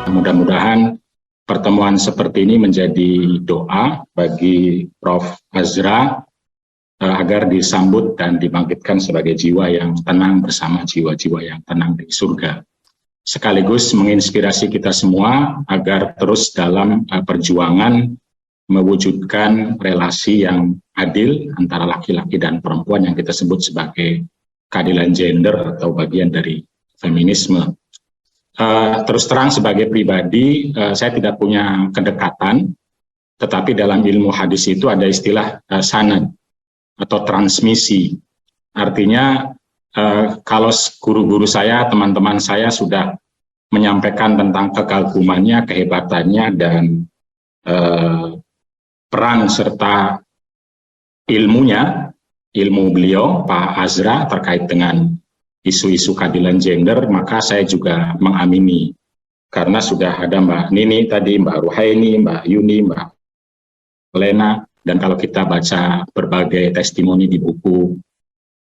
Mudah-mudahan pertemuan seperti ini menjadi doa bagi Prof. Azra agar disambut dan dibangkitkan sebagai jiwa yang tenang bersama jiwa-jiwa yang tenang di surga. Sekaligus menginspirasi kita semua agar terus dalam perjuangan mewujudkan relasi yang adil antara laki-laki dan perempuan yang kita sebut sebagai keadilan gender atau bagian dari feminisme. Terus terang sebagai pribadi, saya tidak punya kedekatan, tetapi dalam ilmu hadis itu ada istilah sanad atau transmisi. Artinya kalau guru-guru saya, teman-teman saya sudah menyampaikan tentang kekagumannya, kehebatannya, dan peran serta ilmunya, ilmu beliau, Pak Azra, terkait dengan isu-isu keadilan gender, maka saya juga mengamini. Karena sudah ada Mbak Nini tadi, Mbak Ruhaini, Mbak Yuni, Mbak Lena, dan kalau kita baca berbagai testimoni di buku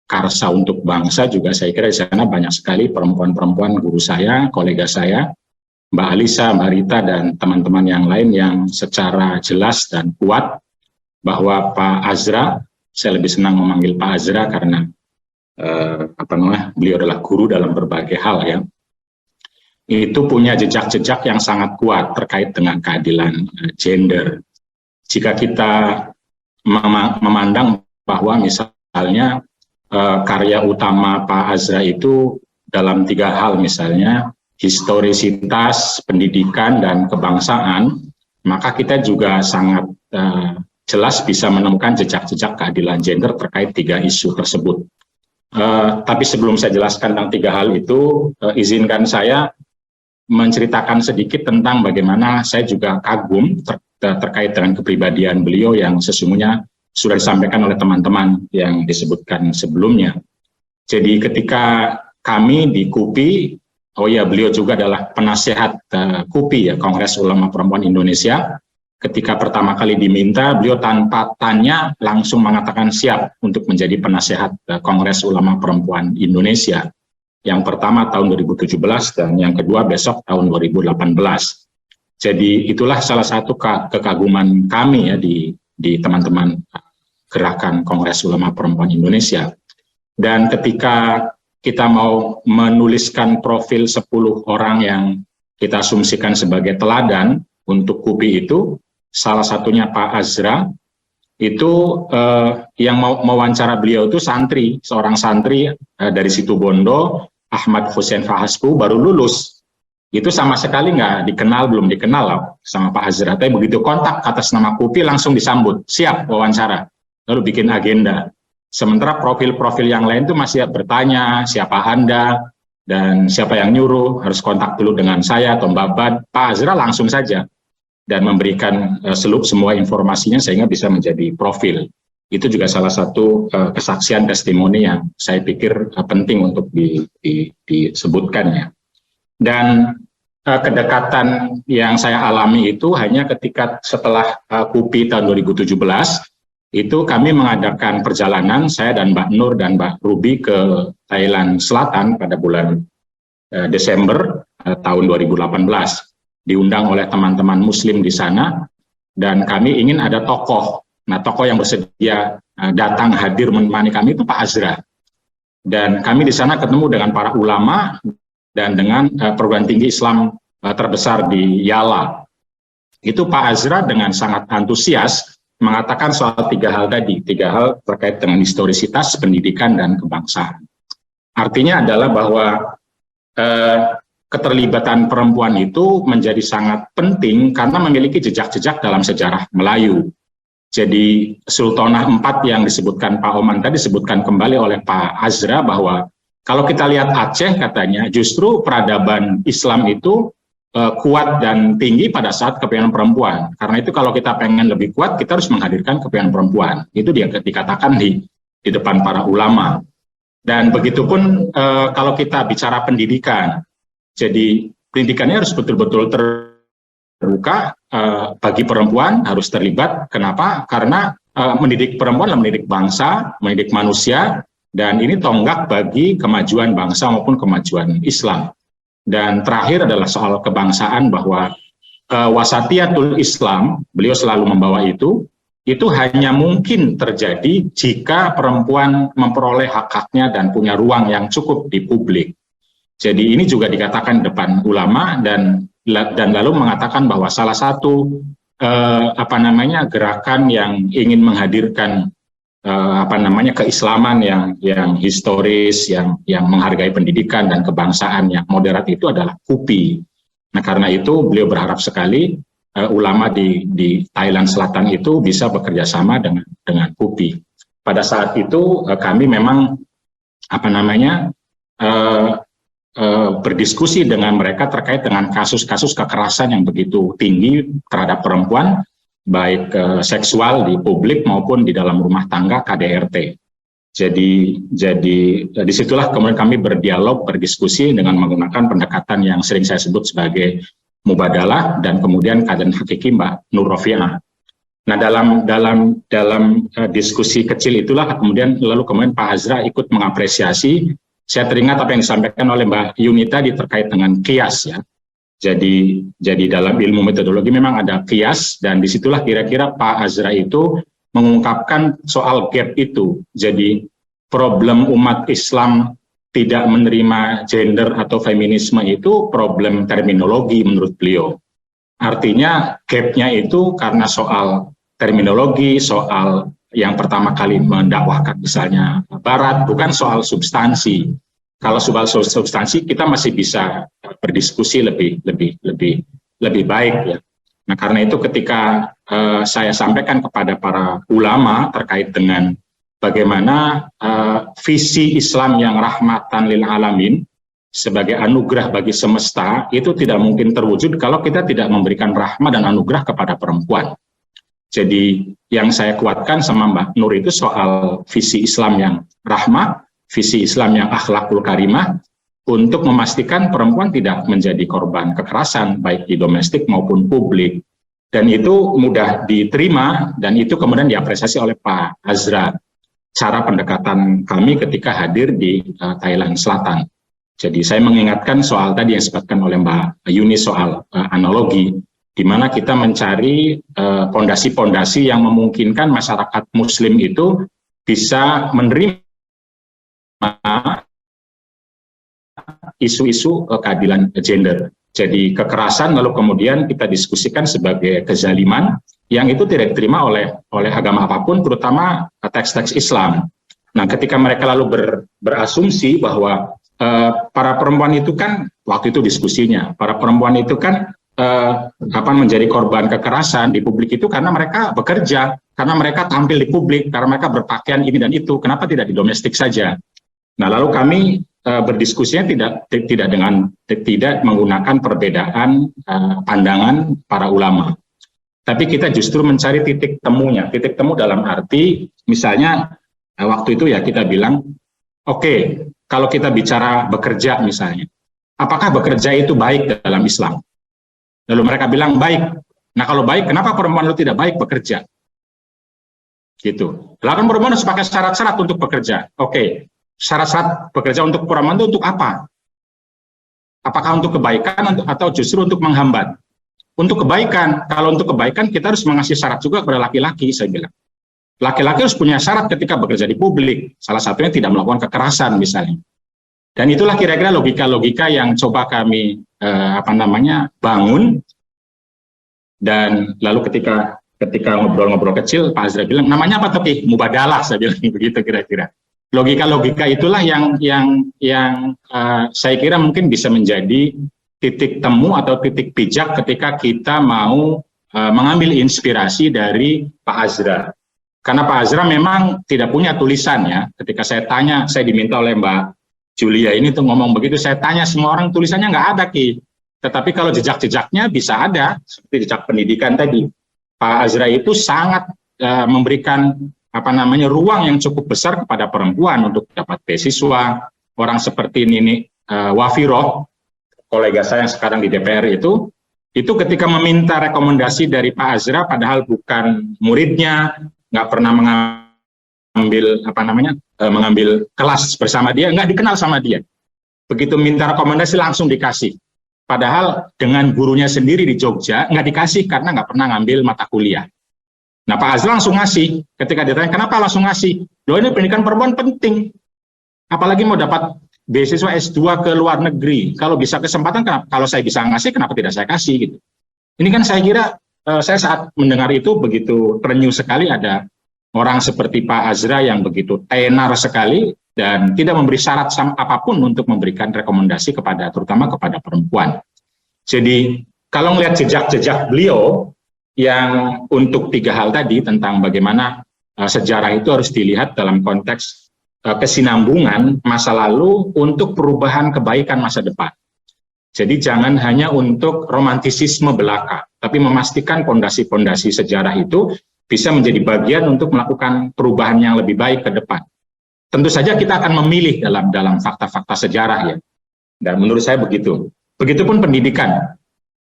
Karsa untuk Bangsa juga, saya kira di sana banyak sekali perempuan-perempuan guru saya, kolega saya, Mbak Alisa, Mbak Rita, dan teman-teman yang lain yang secara jelas dan kuat bahwa Pak Azra, saya lebih senang memanggil Pak Azra karena beliau adalah guru dalam berbagai hal ya, itu punya jejak-jejak yang sangat kuat terkait dengan keadilan gender. Jika kita memandang bahwa misalnya karya utama Pak Azra itu dalam 3 hal, misalnya historisitas, pendidikan, dan kebangsaan, maka kita juga sangat jelas bisa menemukan jejak-jejak keadilan gender terkait 3 isu tersebut. Tapi sebelum saya jelaskan tentang 3 hal itu, izinkan saya menceritakan sedikit tentang bagaimana saya juga kagum terkait dengan kepribadian beliau yang sesungguhnya sudah disampaikan oleh teman-teman yang disebutkan sebelumnya. Jadi ketika kami di KUPI, beliau juga adalah penasehat KUPI ya, Kongres Ulama Perempuan Indonesia. Ketika pertama kali diminta, beliau tanpa tanya langsung mengatakan siap untuk menjadi penasehat Kongres Ulama Perempuan Indonesia. Yang pertama tahun 2017 dan yang kedua besok tahun 2018. Jadi itulah salah satu kekaguman kami ya di teman-teman Gerakan Kongres Ulama Perempuan Indonesia. Dan ketika kita mau menuliskan profil 10 orang yang kita asumsikan sebagai teladan untuk KUPI itu, salah satunya Pak Azra, itu yang mau mewawancara beliau itu santri, seorang santri dari Situbondo, Ahmad Hussein Fahasku, baru lulus. Itu sama sekali nggak dikenal, belum dikenal sama Pak Azra. Tapi begitu kontak atas nama KUPI langsung disambut, siap wawancara, lalu bikin agenda. Sementara profil-profil yang lain itu masih bertanya, siapa Anda, dan siapa yang nyuruh, harus kontak dulu dengan saya atau Mbak Bad. Pak Azra langsung saja dan memberikan semua informasinya sehingga bisa menjadi profil. Itu juga salah satu kesaksian testimoni yang saya pikir penting untuk disebutkan ya. Dan kedekatan yang saya alami itu hanya ketika setelah KUPI tahun 2017, itu kami mengadakan perjalanan, saya dan Mbak Nur dan Mbak Ruby ke Thailand Selatan pada bulan Desember tahun 2018. Diundang oleh teman-teman muslim di sana, dan kami ingin ada tokoh. Nah, tokoh yang bersedia datang hadir menemani kami itu Pak Azra. Dan kami di sana ketemu dengan para ulama dan dengan perguruan tinggi Islam terbesar di Yala. Itu Pak Azra dengan sangat antusias mengatakan soal 3 hal tadi, 3 hal terkait dengan historisitas, pendidikan, dan kebangsaan. Artinya adalah bahwa keterlibatan perempuan itu menjadi sangat penting karena memiliki jejak-jejak dalam sejarah Melayu. Jadi Sultanah 4 yang disebutkan Pak Oman tadi disebutkan kembali oleh Pak Azra bahwa kalau kita lihat Aceh katanya justru peradaban Islam itu kuat dan tinggi pada saat kepemimpinan perempuan. Karena itu kalau kita pengen lebih kuat kita harus menghadirkan kepemimpinan perempuan. Itu dia dikatakan di depan para ulama. Dan begitupun kalau kita bicara pendidikan. Jadi pendidikannya harus betul-betul terbuka bagi perempuan, harus terlibat. Kenapa? Karena mendidik perempuan adalah mendidik bangsa, mendidik manusia, dan ini tonggak bagi kemajuan bangsa maupun kemajuan Islam. Dan terakhir adalah soal kebangsaan, bahwa wasatiyatul Islam, beliau selalu membawa itu hanya mungkin terjadi jika perempuan memperoleh hak-haknya dan punya ruang yang cukup di publik. Jadi ini juga dikatakan depan ulama, dan lalu mengatakan bahwa salah satu gerakan yang ingin menghadirkan keislaman yang historis, yang menghargai pendidikan dan kebangsaan yang moderat itu adalah KUPI. Nah, karena itu beliau berharap sekali ulama di Thailand Selatan itu bisa bekerja sama dengan KUPI. Pada saat itu kami memang berdiskusi dengan mereka terkait dengan kasus-kasus kekerasan yang begitu tinggi terhadap perempuan, baik seksual di publik maupun di dalam rumah tangga, KDRT. Jadi disitulah kemudian kami berdialog, berdiskusi dengan menggunakan pendekatan yang sering saya sebut sebagai mubadalah, dan kemudian kajian hakiki Mbak Nur Rofiah. Nah, dalam diskusi kecil itulah kemudian Pak Azra ikut mengapresiasi. Saya teringat apa yang disampaikan oleh Mbak Yuni tadi terkait dengan kias, ya. Jadi dalam ilmu metodologi memang ada kias, dan disitulah kira-kira Pak Azra itu mengungkapkan soal gap itu. Jadi problem umat Islam tidak menerima gender atau feminisme itu problem terminologi menurut beliau. Artinya gapnya itu karena soal terminologi, soal yang pertama kali mendakwahkan misalnya Barat, bukan soal substansi. Kalau soal substansi kita masih bisa berdiskusi lebih baik, ya. Nah, karena itu ketika saya sampaikan kepada para ulama terkait dengan bagaimana visi Islam yang rahmatan lil alamin sebagai anugerah bagi semesta itu tidak mungkin terwujud kalau kita tidak memberikan rahmat dan anugerah kepada perempuan. Jadi yang saya kuatkan sama Mbak Nur itu soal visi Islam yang rahmah, visi Islam yang akhlakul karimah, untuk memastikan perempuan tidak menjadi korban kekerasan baik di domestik maupun publik. Dan itu mudah diterima, dan itu kemudian diapresiasi oleh Pak Azra, cara pendekatan kami ketika hadir di Thailand Selatan. Jadi saya mengingatkan soal tadi yang disebutkan oleh Mbak Yuni soal analogi, di mana kita mencari pondasi-pondasi yang memungkinkan masyarakat Muslim itu bisa menerima isu-isu keadilan gender. Jadi kekerasan lalu kemudian kita diskusikan sebagai kezaliman yang itu tidak diterima oleh agama apapun, terutama teks-teks Islam. Nah, ketika mereka lalu berasumsi bahwa para perempuan itu kan, waktu itu diskusinya, para perempuan itu kan menjadi korban kekerasan di publik itu karena mereka bekerja, karena mereka tampil di publik, karena mereka berpakaian ini dan itu, kenapa tidak di domestik saja? Nah, lalu kami berdiskusinya tidak menggunakan perbedaan pandangan para ulama, tapi kita justru mencari titik temunya. Titik temu dalam arti, misalnya waktu itu ya kita bilang, oke, kalau kita bicara bekerja misalnya, apakah bekerja itu baik dalam Islam? Lalu mereka bilang baik. Nah, kalau baik, kenapa perempuan itu tidak baik bekerja? Gitu. Lalu kan perempuan harus pakai syarat-syarat untuk bekerja. Oke. Syarat-syarat bekerja untuk perempuan itu untuk apa? Apakah untuk kebaikan atau justru untuk menghambat? Untuk kebaikan. Kalau untuk kebaikan kita harus mengasih syarat juga kepada laki-laki, saya bilang. Laki-laki harus punya syarat ketika bekerja di publik. Salah satunya tidak melakukan kekerasan misalnya. Dan itulah kira-kira logika-logika yang coba kami bangun. Dan lalu ketika ngobrol-ngobrol kecil, Pak Azra bilang, namanya apa tuh? Mubadalah, saya bilang begitu kira-kira. Logika-logika itulah yang saya kira mungkin bisa menjadi titik temu atau titik pijak ketika kita mau mengambil inspirasi dari Pak Azra. Karena Pak Azra memang tidak punya tulisan, ya. Ketika saya tanya, saya diminta oleh Mbak Julia ini tuh ngomong begitu, saya tanya semua orang tulisannya nggak ada, Ki. Tetapi kalau jejak-jejaknya bisa ada, seperti jejak pendidikan tadi. Pak Azra itu sangat memberikan ruang yang cukup besar kepada perempuan untuk dapat beasiswa. Orang seperti Nini Wafiroh, kolega saya yang sekarang di DPR itu ketika meminta rekomendasi dari Pak Azra, padahal bukan muridnya, nggak pernah mengambil kelas bersama dia, nggak dikenal sama dia. Begitu minta rekomendasi langsung dikasih. Padahal dengan gurunya sendiri di Jogja nggak dikasih karena nggak pernah ngambil mata kuliah. Nah, Pak Azra langsung ngasih. Ketika ditanya kenapa langsung ngasih, loh ini pendidikan perempuan penting. Apalagi mau dapat beasiswa S2 ke luar negeri. Kalau bisa kesempatan, kalau saya bisa ngasih, kenapa tidak saya kasih gitu. Ini kan saya kira, saya saat mendengar itu begitu terenyuh sekali, ada orang seperti Pak Azra yang begitu tenar sekali dan tidak memberi syarat apapun untuk memberikan rekomendasi terutama kepada perempuan. Jadi kalau melihat jejak-jejak beliau yang untuk 3 hal tadi tentang bagaimana sejarah itu harus dilihat dalam konteks kesinambungan masa lalu untuk perubahan kebaikan masa depan. Jadi jangan hanya untuk romantisisme belaka, tapi memastikan pondasi-pondasi sejarah itu bisa menjadi bagian untuk melakukan perubahan yang lebih baik ke depan. Tentu saja kita akan memilih dalam fakta-fakta sejarah ya. Dan menurut saya begitu. Begitupun pendidikan.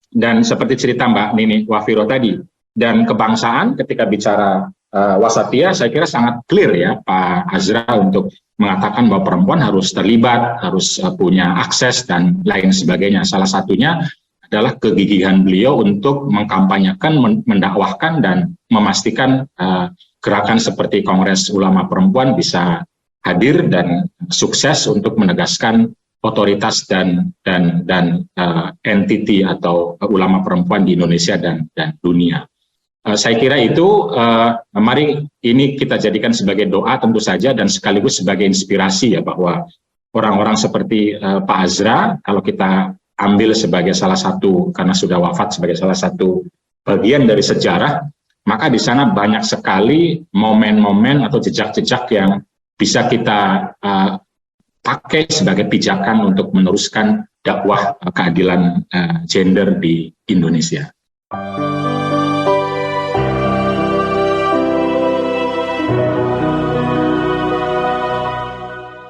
Dan seperti cerita Mbak Nini Wafiro tadi. Dan kebangsaan ketika bicara wasatiyah, saya kira sangat clear ya Pak Azra untuk mengatakan bahwa perempuan harus terlibat, harus punya akses dan lain sebagainya. Salah satunya adalah kegigihan beliau untuk mengkampanyekan, mendakwahkan dan memastikan gerakan seperti Kongres Ulama Perempuan bisa hadir dan sukses untuk menegaskan otoritas dan entity atau ulama perempuan di Indonesia dan dunia. Saya kira itu mari ini kita jadikan sebagai doa tentu saja dan sekaligus sebagai inspirasi ya bahwa orang-orang seperti Pak Azra kalau kita ambil sebagai salah satu karena sudah wafat sebagai salah satu bagian dari sejarah, maka di sana banyak sekali momen-momen atau jejak-jejak yang bisa kita pakai sebagai pijakan untuk meneruskan dakwah keadilan gender di Indonesia.